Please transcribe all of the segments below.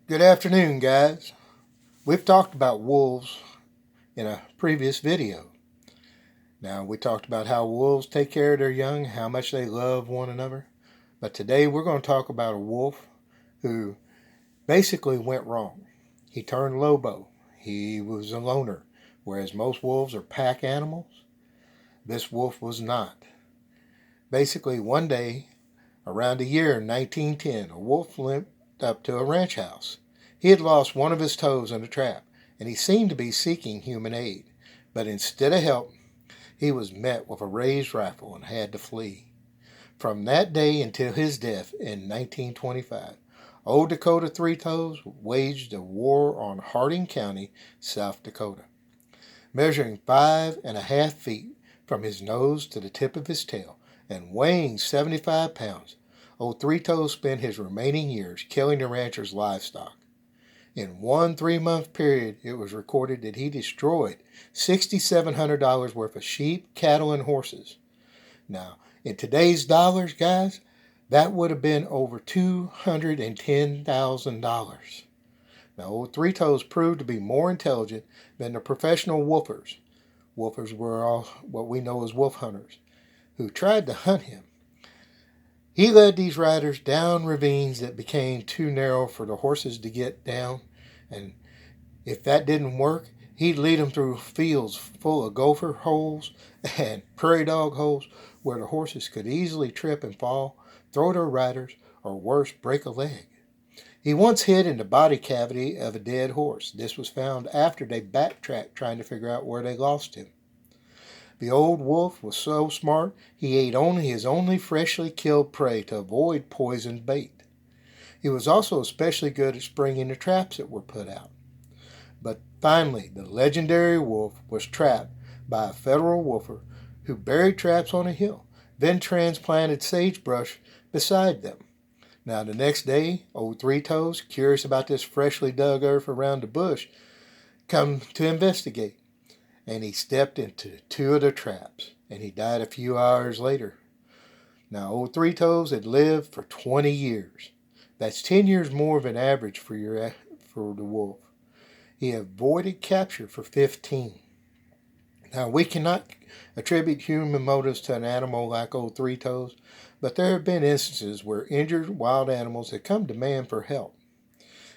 Good afternoon, guys. We've talked about wolves in a previous video. Now, we talked about how wolves take care of their young, how much they love one another. But today we're going to talk about a wolf who basically went wrong. He turned lobo. He was a loner, whereas most wolves are pack animals. This wolf was not. Basically, one day, around the year 1910, a wolf limped up to a ranch house. He had lost one of his toes in a trap, and he seemed to be seeking human aid. But instead of help, he was met with a raised rifle and had to flee. From that day until his death in 1925, old Dakota Three Toes waged a war on Harding County, South Dakota. Measuring 5.5 feet from his nose to the tip of his tail and weighing 75 pounds, old Three Toes spent his remaining years killing the rancher's livestock. In one 3-month period, it was recorded that he destroyed $6,700 worth of sheep, cattle, and horses. Now, in today's dollars, guys, that would have been over $210,000. Now, old Three Toes proved to be more intelligent than the professional wolfers. Wolfers were all what we know as wolf hunters, who tried to hunt him. He led these riders down ravines that became too narrow for the horses to get down, and if that didn't work, he'd lead them through fields full of gopher holes and prairie dog holes where the horses could easily trip and fall, throw their riders, or worse, break a leg. He once hid in the body cavity of a dead horse. This was found after they backtracked trying to figure out where they lost him. The old wolf was so smart, he ate only his freshly killed prey to avoid poisoned bait. He was also especially good at springing the traps that were put out. But finally, the legendary wolf was trapped by a federal wolfer who buried traps on a hill, then transplanted sagebrush beside them. Now, the next day, old Three Toes, curious about this freshly dug earth around the bush, come to investigate. And he stepped into 2 of the traps, and he died a few hours later. Now, old Three Toes had lived for 20 years. That's 10 years more than average for the wolf. He avoided capture for 15. Now, we cannot attribute human motives to an animal like old Three Toes, but there have been instances where injured wild animals have come to man for help.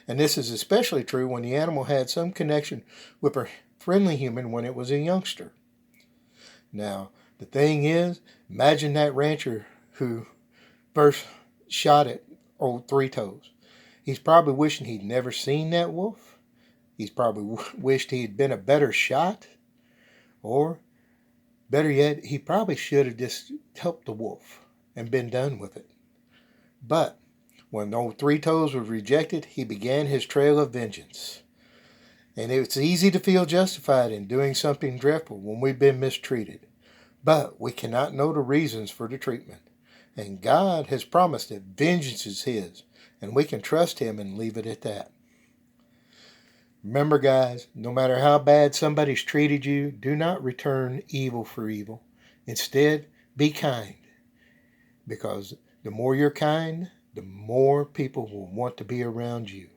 And this is especially true when the animal had some connection with a friendly human when it was a youngster. Now, the thing is, imagine that rancher who first shot at old Three Toes. He's probably wishing he'd never seen that wolf. He's probably wished he'd been a better shot. Or, better yet, he probably should have just helped the wolf and been done with it. But when old Three Toes was rejected, he began his trail of vengeance. And it's easy to feel justified in doing something dreadful when we've been mistreated. But we cannot know the reasons for the treatment. And God has promised that vengeance is His, and we can trust Him and leave it at that. Remember, guys, no matter how bad somebody's treated you, do not return evil for evil. Instead, be kind. Because the more you're kind, the more people will want to be around you.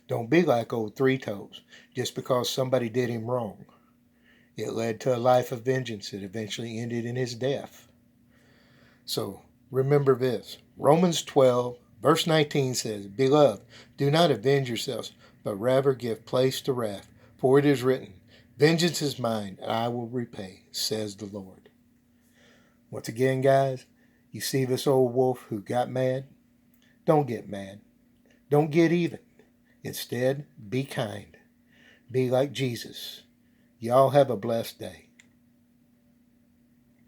Don't be like old Three Toes just because somebody did him wrong. It led to a life of vengeance that eventually ended in his death. So remember this. Romans 12, verse 19 says, Beloved, do not avenge yourselves, but rather give place to wrath. For it is written, Vengeance is mine, and I will repay, says the Lord. Once again, guys, you see this old wolf who got mad? Don't get mad. Don't get even. Instead, be kind. Be like Jesus. Y'all have a blessed day.